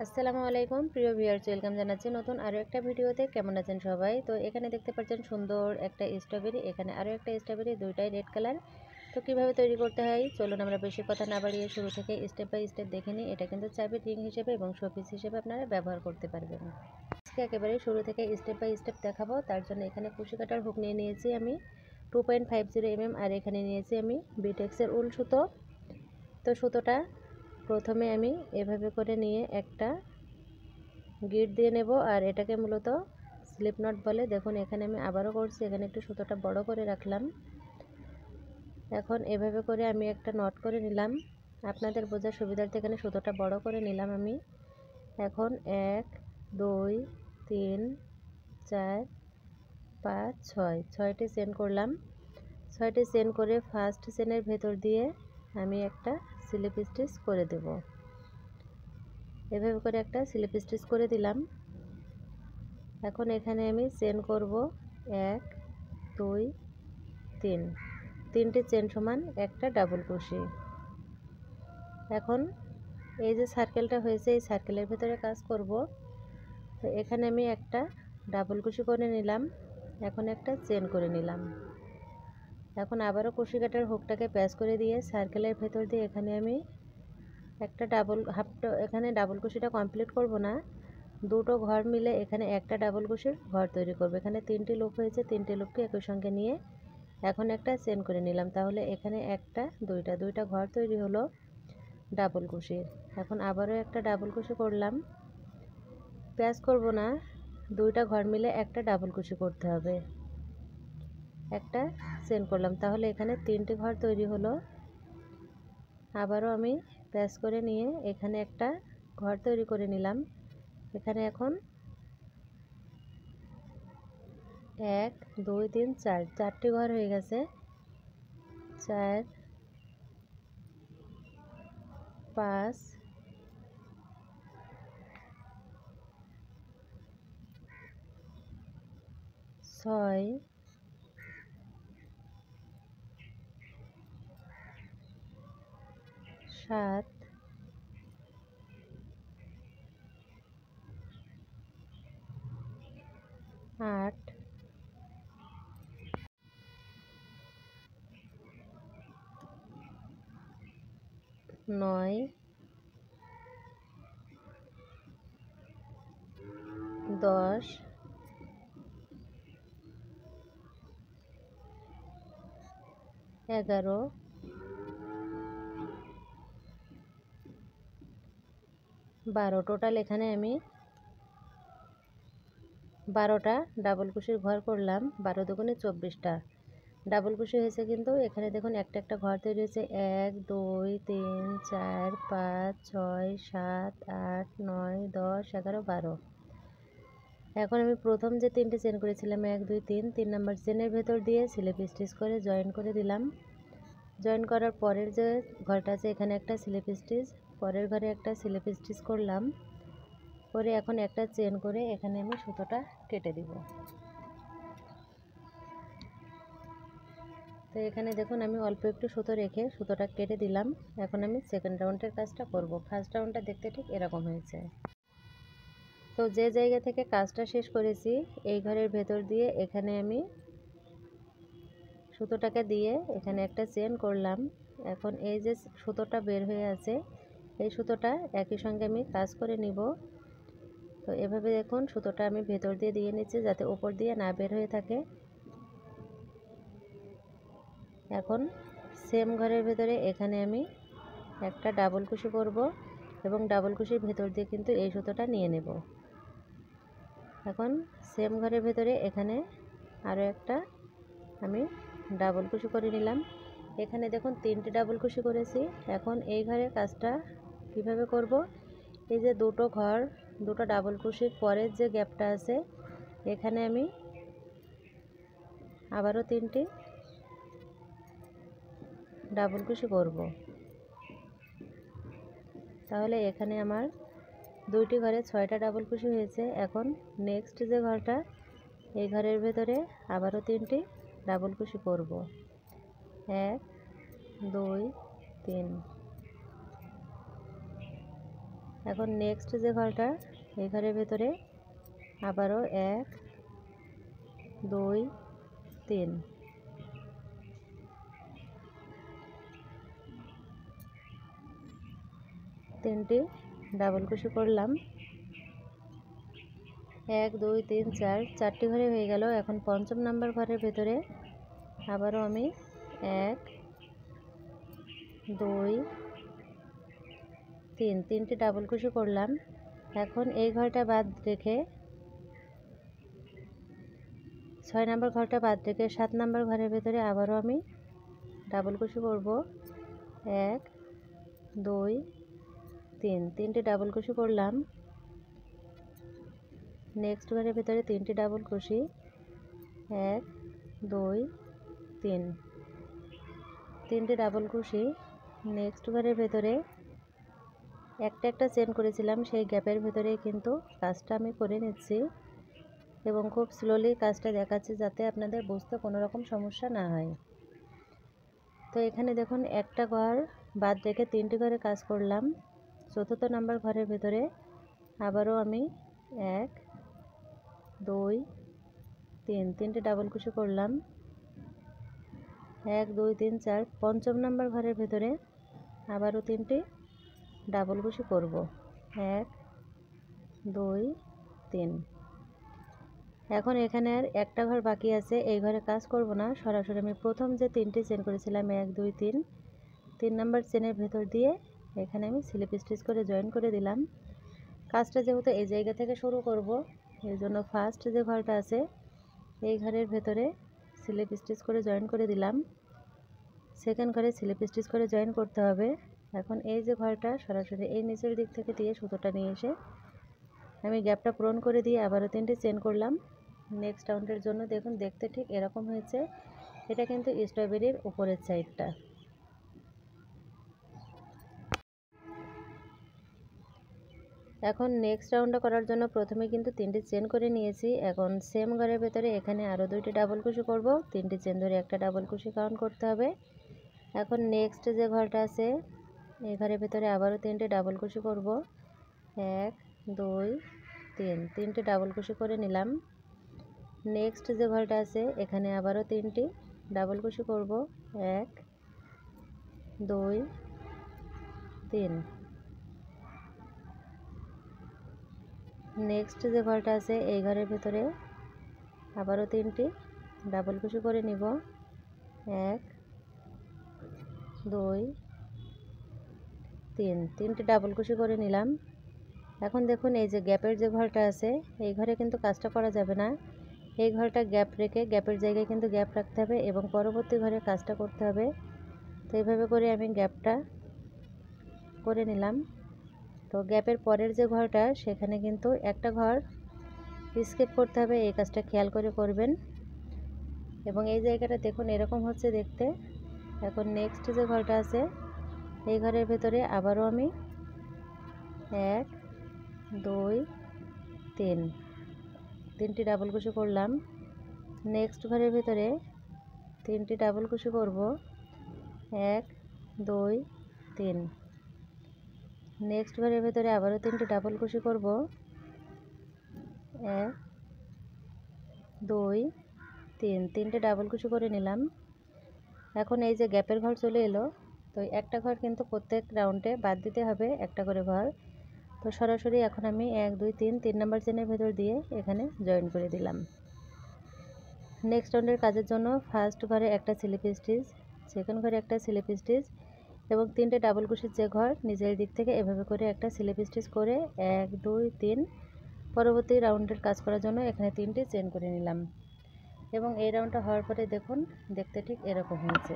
আসসালামু আলাইকুম প্রিয় ভিউয়ার্স, ওয়েলকাম জানাচ্ছি নতুন আরও একটা ভিডিওতে। কেমন আছেন সবাই? তো এখানে দেখতে পাচ্ছেন সুন্দর একটা স্ট্রবেরি, এখানে আরও একটা স্ট্রবেরি, দুইটাই রেড কালার। তো কিভাবে তৈরি করতে হয় চলুন আমরা বেশি কথা না বাড়িয়ে শুরু থেকে স্টেপ বাই স্টেপ দেখে নিই। এটা কিন্তু চাবির রিং হিসেবে এবং শোপিস হিসেবে আপনারা ব্যবহার করতে পারবেন। আজকে একেবারে শুরু থেকে স্টেপ বাই স্টেপ দেখাবো। তার জন্য এখানে কুশি কাটার হুক নিয়ে নিয়েছি আমি 2.50 mm, আর এখানে নিয়েছি আমি বিটেক্সের উল সুতো। তো সুতোটা প্রথমে আমি এভাবে করে নিয়ে একটা গিট দিয়ে নেব, আর এটাকে মূলত স্লিপ নট বলে। দেখুন এখানে আমি আবারও করছি, এখানে একটু সুতোটা বড় করে রাখলাম। এখন এভাবে করে আমি একটা নট করে নিলাম, আপনাদের বোঝার সুবিধার্থে এখানে সুতোটা বড় করে নিলাম আমি। এখন 1 2 3 4 5 6 6টি চেন করলাম। 6টি চেন করে ফার্স্ট চেনের ভেতর দিয়ে আমি একটা স্লিপ স্টিচ করে দেব। এভাবে করে একটা স্লিপ স্টিচ করে দিলাম। এখন এখানে আমি চেন করব 1 2 3, 3টি চেন সমান একটা ডাবল ক্রোশে। এখন এই যে সার্কেলটা হয়েছে এই সার্কেলের ভিতরে কাজ করব। তো এখানে আমি একটা ডাবল ক্রোশে করে নিলাম, এখন একটা চেন করে নিলাম। এখন আবারও কুশি কাটার হুকটাকে প্যাচ করে দিয়ে সার্কেলের ভেতর দিয়ে এখানে আমি একটা এখানে ডাবল ক্রোশেটা কমপ্লিট করব না, দুটো ঘর মিলে এখানে একটা ডাবল ক্রোশের ঘর তৈরি করব। এখানে 3টি লুপ হয়েছে, 3টি লুপকে একই সঙ্গে নিয়ে এখন একটা চেন করে নিলাম। তাহলে এখানে একটা দুইটা ঘর তৈরি হলো ডাবল ক্রোশের। এখন আবারও একটা ডাবল ক্রোশে করলাম, প্যাচ করব না, দুইটা ঘর মিলে একটা ডাবল ক্রোশে করতে হবে। একটা চেন করলাম, তাহলে এখানে 3টি ঘর তৈরি হলো। আবারও আমি প্যাচ করে নিয়ে এখানে একটা ঘর তৈরি করে নিলাম। এখানে এখন 1 2 3 4, 4টি ঘর হয়ে গেছে। 4 5 6 7 8 9 10 11 12। টোটাল এখানে আমি 12টা ডাবল ক্রোশের ঘর করলাম। 12 দুগুণে 24টা ডাবল ক্রোশে হয়েছে। কিন্তু এখানে দেখুন একটা একটা ঘর তৈরি হয়েছে 1 2 3 4 5 6 7 8 9 10 11 12। এখন আমি প্রথম যে 3টে চেন করেছিলাম 1 2 3, 3 নম্বর চেনের ভেতর দিয়ে স্লিপ স্টিচ করে জয়েন করে দিলাম। জয়েন করার পরের যে ঘরটা আছে এখানে একটা স্লিপ স্টিচ, পরের ঘরে একটা স্লিপ স্টিচ করলাম, করে এখন একটা চেন করে এখানে আমি সুতোটা কেটে দিব। তো এখানে দেখুন আমি অল্প একটু সুতো রেখে সুতোটা কেটে দিলাম। এখন আমি সেকেন্ড রাউন্ডের কাজটা করব। ফার্স্ট রাউন্ডটা দেখতে ঠিক এরকম হয়েছে। তো যে জায়গা থেকে কাজটা শেষ করেছি এই ঘরের ভেতর দিয়ে এখানে আমি সুতোটাকে দিয়ে এখানে একটা চেন করলাম। এখন এই যে সুতোটা বের হয়ে আছে এই সুতোটা একই সঙ্গে আমি কাজ করে নিব। তো এভাবে দেখুন সুতোটা আমি ভেতর দিয়ে দিয়ে নিচ্ছি যাতে উপর দিয়ে না বের হয়ে থাকে। এখন সেম ঘরের ভেতরে এখানে আমি একটা ডাবল কুশি করব এবং ডাবল কুশির ভেতর দিয়ে কিন্তু এই সুতোটা নিয়ে নেব। এখন সেম ঘরের ভেতরে এখানে আরও একটা আমি ডাবল কুশি করে নিলাম। এখানে দেখুন 3টে ডাবল কুশি করেছি। এখন এই ঘরের কাজটা কিভাবে করব, এই যে দুটো ঘর দুটো ডাবল কুশির পরের যে গ্যাপটা আছে এখানে আমি আবারও 3টি ডাবল কুশি করব। তাহলে এখানে আমার 2টি ঘরে 6টা ডাবল কুশি হয়েছে। এখন নেক্সট যে ঘরটা এই ঘরের ভেতরে আবারও 3টি ডাবল কুশি করব। 1 2 3। এখন নেক্সট যে ঘরটা, এই ঘরের ভেতরে আবারও 1 2 3 তিনটি ডাবল কুশি করলাম। 1 2 3 4, চারটি ঘরে হয়ে গেল। এখন পঞ্চম নাম্বার ঘরের ভেতরে আবারও আমি 1 2 3 তিনটি ডাবল কুশি করলাম। এখন এই ঘরটা বাদ রেখে 6 নাম্বার ঘরটা বাদ রেখে 7 নাম্বার ঘরের ভেতরে আবারও আমি ডাবল কুশি করব। 1 2 3 তিনটি ডাবল কুশি করলাম। নেক্সট ঘরের ভেতরে তিনটি ডাবল কুশি। 1 2 3 তিনটি ডাবল কুশি। নেক্সট ঘরের ভেতরে একটা চেন করেছিলাম, সেই গ্যাপের ভেতরেই কিন্তু কাজটা আমি করে নিচ্ছি এবং খুব স্লোলি কাজটা দেখাচ্ছি যাতে আপনাদের বুঝতে কোনো রকম সমস্যা না হয়। তো এখানে দেখুন একটা ঘর বাদ রেখে তিনটি ঘরে কাজ করলাম। চতুর্থ নাম্বার ঘরের ভেতরে আবারও আমি 1 2 3 তিনটি ডাবল কুশি করলাম। 1 2 3 4 পঞ্চম নাম্বার ঘরের ভেতরে আবারও তিনটি ডাবল কুশি করব। 1 2 3। এখন এখানে আর একটা ঘর বাকি আছে, এই ঘরে কাজ করব না, সরাসরি আমি প্রথম যে তিনটি চেন করেছিলাম 1 2 3 3 নাম্বার চেনের ভেতর দিয়ে এখানে আমি স্লিপ স্টিচ করে জয়েন করে দিলাম। কাজটা যেহেতু এই জায়গা থেকে শুরু করব, এই জন্য ফার্স্ট যে ঘরটা আছে এই ঘরের ভেতরে স্লিপ স্টিচ করে জয়েন করে দিলাম। সেকেন্ড ঘরে স্লিপ স্টিচ করে জয়েন করতে হবে। এখন এই যে ঘরটা সরাসরি এই নিচের দিক থেকে দিয়ে সুতোটা নিয়ে এসে আমি গ্যাপটা পূরণ করে দিয়ে আবারও তিনটি চেন করলাম। নেক্সট রাউন্ডের জন্য দেখুন দেখতে ঠিক এরকম হয়েছে। এটা কিন্তু স্ট্রবেরির উপরের সাইডটা। এখন নেক্সট রাউন্ডটা করার জন্য প্রথমে কিন্তু তিনটি চেন করে নিয়েছি। এখন সেম ঘরের ভেতরে এখানে আরও দুইটি ডাবল কুশি করব। তিনটি চেন ধরে একটা ডাবল কুশি কাউন্ট করতে হবে। এখন নেক্সট যে ঘরটা আছে এই ঘরের ভেতরে আবারও তিনটে ডাবল কুশি করব। 1 2 3 তিনটি ডাবল কুশি করে নিলাম। নেক্সট যে ঘরটা আছে এখানে আবারও তিনটি ডাবল কুশি করব। 1 2 3। নেক্সট যে ঘরটা আছে এই ঘরের ভেতরে আবারও তিনটি ডাবল কুশি করে নিব। 1 2 3 তিনটি ডাবল কুশি করে নিলাম। এখন দেখুন এই যে গ্যাপের যে ঘরটা আছে এই ঘরে কিন্তু কাজটা করা যাবে না। এই ঘরটা গ্যাপ রেখে গ্যাপের জায়গায় কিন্তু গ্যাপ রাখতে হবে এবং পরবর্তী ঘরে কাজটা করতে হবে। তো এইভাবে করে আমি গ্যাপটা করে নিলাম। তো গ্যাপের পরের যে ঘরটা সেখানে কিন্তু একটা ঘর স্কিপ করতে হবে, এই কাজটা খেয়াল করে করবেন। এবং এই জায়গাটা দেখুন এরকম হচ্ছে দেখতে। এখন নেক্সট যে ঘরটা আছে এই ঘরের ভেতরে আবারও আমি 1 2 3 তিনটি ডাবল কুশি করলাম। নেক্সট ঘরের ভেতরে তিনটি ডাবল কুশি করব। 1 2 3 নেক্সট ঘরের ভেতরে আবারও তিনটি ডাবল কুশি করব। 1 2 3 তিনটে ডাবল কুশি করে নিলাম। এখন এই যে গ্যাপের ঘর চলে এলো, তো একটা ঘর কিন্তু প্রত্যেক রাউন্ডে বাদ দিতে হবে একটা করে ঘর। তো সরাসরি এখন আমি 1 2 3 নাম্বার চেনের ভেতর দিয়ে এখানে জয়েন করে দিলাম। নেক্সট রাউন্ডের কাজের জন্য ফার্স্ট ঘরে একটা স্লিপ স্টিচ, সেকেন্ড ঘরে একটা স্লিপ স্টিচ এবং তিনটে ডাবল কুশির যে ঘর নিচের দিক থেকে এভাবে করে একটা স্লিপ স্টিচ করে 1 2 3 পরবর্তী রাউন্ডের কাজ করার জন্য এখানে তিনটি চেন করে নিলাম। এবং এই রাউন্ডটা হওয়ার পরে দেখুন দেখতে ঠিক এরকম হয়েছে।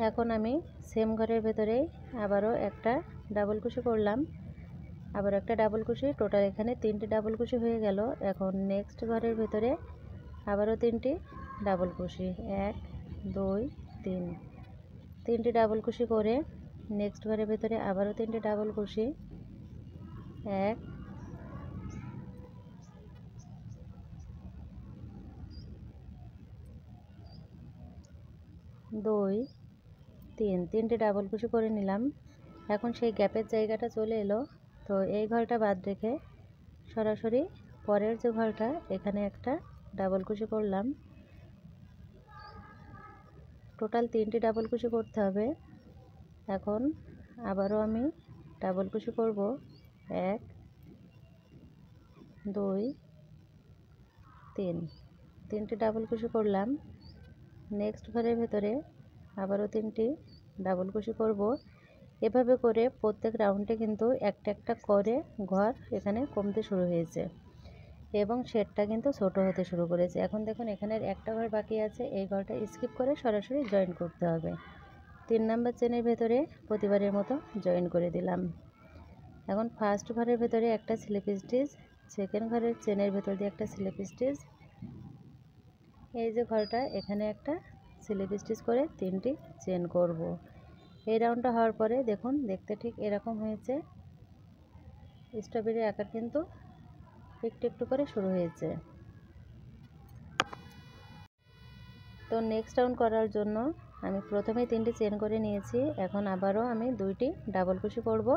এখন আমি সেম ঘরের ভেতরেই আবারও একটা ডাবল কুশি করলাম, আবার একটা ডাবল কুশি, টোটাল এখানে তিনটি ডাবল কুশি হয়ে গেল। এখন নেক্সট ঘরের ভেতরে আবারও তিনটি ডাবল কুশি, 1 2 3 তিনটি ডাবল কুশি করে নেক্সট ঘরের ভেতরে আবারও তিনটি ডাবল কুশি, 1 2 2 3, তিনটে ডাবল কুশি করে নিলাম। এখন সেই গ্যাপের জায়গাটা চলে এলো, তো এই ঘরটা বাদ রেখে সরাসরি পরের যে ঘরটা এখানে একটা ডাবল কুশি করলাম। টোটাল 3টি ডাবল কুশি করতে হবে। এখন আবারও আমি ডাবল কুশি করব, 1 2 3, 3টি ডাবল কুশি করলাম। নেক্সট ঘরের ভেতরে আবারও 3টি ডাবল কুশি করব। এভাবে করে প্রত্যেক রাউন্ডে কিন্তু একটা একটা করে ঘর এখানে কমতে শুরু হয়েছে এবং শেডটা কিন্তু ছোট হতে শুরু করেছে। এখন দেখুন এখানের একটা ঘর বাকি আছে, এই ঘরটা স্কিপ করে সরাসরি জয়েন করতে হবে। 3 নাম্বার চেনের ভেতরে প্রতিবারের মতো জয়েন করে দিলাম। এখন ফার্স্ট ঘরের ভেতরে একটা স্লিপ স্টিচ, সেকেন্ড ঘরের চেনের ভেতর দিয়ে একটা স্লিপ স্টিচ, এই যে ঘরটা এখানে একটা স্লিপ স্টিচ করে 3টি চেন করব। এই রাউন্ডটা হওয়ার পরে দেখুন দেখতে ঠিক এরকম হয়েছে। স্ট্রবেরির আকার কিন্তু একটু একটু করে শুরু হয়েছে। তো নেক্সট রাউন্ড করার জন্য আমি প্রথমেই 3টি চেন করে নিয়েছি। এখন আবারও আমি 2টি ডাবল কুশি করব।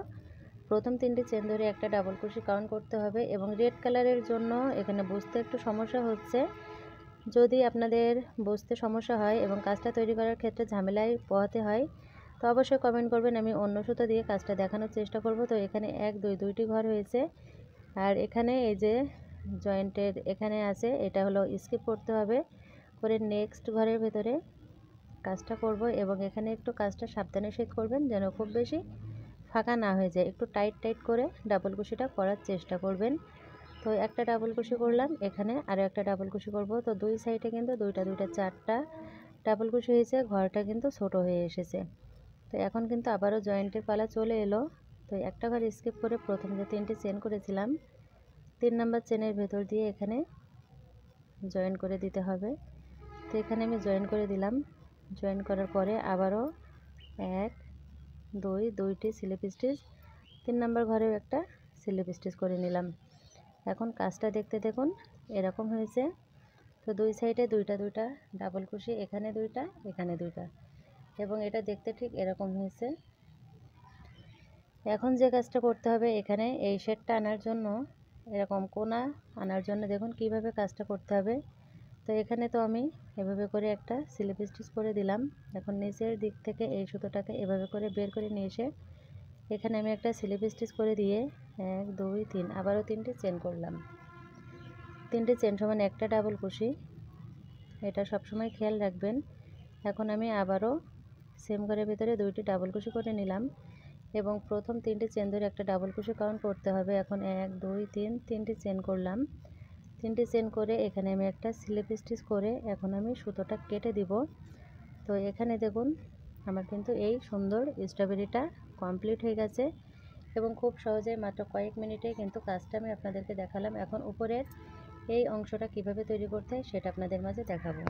প্রথম 3টি চেন ধরে একটা ডাবল কুশি কাউন্ট করতে হবে এবং রেড কালারের জন্য এখানে বুঝতে একটু সমস্যা হচ্ছে। যদি আপনাদের বুঝতে সমস্যা হয় এবং কাজটা তৈরি করার ক্ষেত্রে ঝামেলায় পোহাতে হয় তো অবশ্যই কমেন্ট করবেন, আমি অন্য সুতো দিয়ে কাজটা দেখানোর চেষ্টা করব। তো এখানে 1 2 2টি ঘর হয়েছে আর এখানে এই যে জয়েন্টের এখানে আছে, এটা হলো স্কিপ করতে হবে করে নেক্সট ঘরের ভেতরে কাজটা করব এবং এখানে একটু কাজটা সাবধানের সহিত করবেন যেন খুব বেশি ফাঁকা না হয়ে যায়, একটু টাইট টাইট করে ডাবল কুশিটা করার চেষ্টা করবেন। তো একটা ডাবল কুশি করলাম, এখানে আরও একটা ডাবল কুশি করব। তো দুই সাইডে কিন্তু দুইটা 4টা ডাবল কুশি হয়েছে, ঘরটা কিন্তু ছোট হয়ে এসেছে। তো এখন কিন্তু আবারও জয়েন্টের পালা চলে এলো। তো একটা ঘর স্কিপ করে প্রথম যে 3টি চেন করেছিলাম 3 নাম্বার চেনের ভেতর দিয়ে এখানে জয়েন করে দিতে হবে। তো এখানে আমি জয়েন করে দিলাম। জয়েন করার পরে আবারও 1 2 2টি স্লিপ স্টিচ, 3 নাম্বার ঘরেও একটা স্লিপ স্টিচ করে নিলাম। এখন কাজটা দেখতে দেখুন এরকম হয়েছে। তো দুই সাইডে দুইটা ডাবল কুশি, এখানে 2টা এখানে 2টা এবং এটা দেখতে ঠিক এরকম হয়েছে। এখন যে কাজটা করতে হবে এখানে এই শেডটা আনার জন্য, এরকম কোনা আনার জন্য দেখুন কিভাবে কাজটা করতে হবে। তো এখানে তো আমি এভাবে করে একটা স্লিপ স্টিচ করে দিলাম। এখন নিচের দিক থেকে এই সুতোটাকে এভাবে করে বের করে নিয়ে এসে এখানে আমি একটা স্লিপ স্টিচ করে দিয়ে 1 2 3 আবারও 3টি চেন করলাম। 3টি চেন সমান একটা ডাবল কুশি, এটা সবসময় খেয়াল রাখবেন। এখন আমি আবারও সেম ঘরের ভিতরে 2টি ডাবল কুশি করে নিলাম এবং প্রথম 3টি চেন ধরে একটা ডাবল কুশি কাউন্ট করতে হবে। এখন 1 2 3, 3টি চেন করলাম। 3টি চেন করে এখানে আমি একটা স্লিপ স্টিচ করে এখন আমি সুতোটা কেটে দিব। তো এখানে দেখুন আমার কিন্তু এই সুন্দর স্ট্রবেরিটা কমপ্লিট হয়ে গেছে এবং খুব সহজে মাত্র কয়েক মিনিটেই কিন্তু কাজটা আমি আপনাদেরকে দেখালাম। এখন উপরের এই অংশটা কিভাবে তৈরি করতে হয় সেটা আপনাদের মাঝে দেখাবো।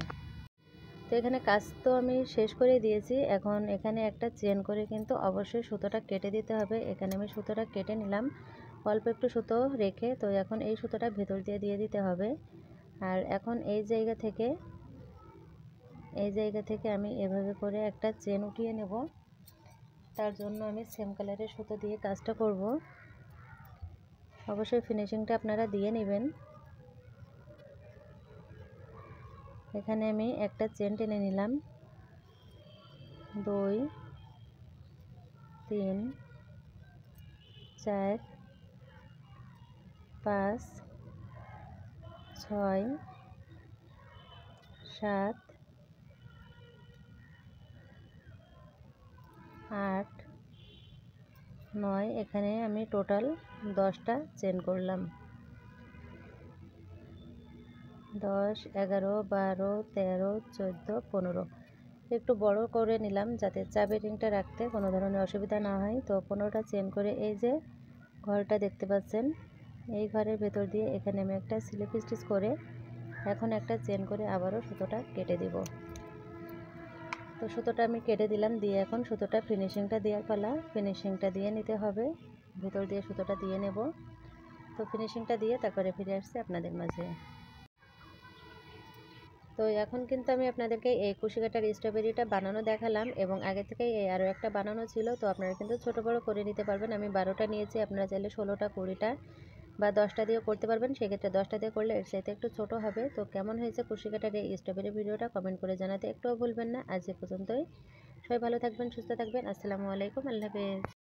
তো এখানে কাজ তো আমি শেষ করে দিয়েছি, এখন এখানে একটা চেন করে কিন্তু অবশ্যই সুতোটা কেটে দিতে হবে। এখানে আমি সুতোটা কেটে নিলাম অল্প একটু সুতো রেখে। তো এখন এই সুতোটা ভেতর দিয়ে দিতে হবে। আর এখন এই জায়গা থেকে আমি এভাবে করে একটা চেন উঠিয়ে নেব। তার জন্য আমি সেম কালারের সুতো দিয়ে কাজটা করব। অবশ্যই ফিনিশিংটা আপনারা দিয়ে নেবেন। এখানে আমি একটা চেন টেনে নিলাম, 2 3 4 5 6 7 8 9, এখানে আমি টোটাল 10টা চেন করলাম। 10 11 12 13 14 15, একটু বড় করে নিলাম যাতে চাবি রিংটা রাখতে কোনো ধরনের অসুবিধা না হয়। তো 15টা চেন করে এই যে ঘরটা দেখতে পাচ্ছেন, এই ঘরের ভেতর দিয়ে এখানে আমি একটা স্লিপ স্টিচ করে এখন একটা চেন করে আবারও সুতোটা কেটে দিব। তো সুতোটা আমি কেটে দিলাম, দিয়ে এখন সুতোটা ফিনিশিংটা দেওয়ার পালা। ফিনিশিংটা দিয়ে নিতে হবে, ভেতর দিয়ে সুতোটা দিয়ে নেব। তো ফিনিশিংটা দিয়ে তারপরে ফিরে আসছে আপনাদের মাঝে। তো তো এখন কিন্তু আমি আপনাদেরকে এই কুশি কাটার স্ট্রবেরিটা বানানো দেখালাম, এবং আগে থেকেই এই আরও একটা বানানো ছিল। তো আপনারা কিন্তু ছোট বড় করে নিতে পারবেন। আমি 12টা নিয়েছি, আপনারা চাইলে 16টা 20টা বা 10টা দিয়েও করতে পারবেন। সেক্ষেত্রে 10টা দিয়ে করলে এর চাইতে একটু ছোট হবে। তো কেমন হয়েছে কুশি কাটার এই স্ট্রবেরি ভিডিওটা কমেন্ট করে জানাতে একটুও ভুলবেন না। আজ এ পর্যন্তই। সবাই ভালো থাকবেন, সুস্থ থাকবেন। আসসালামু আলাইকুম, আল্লাহ হাফেজ।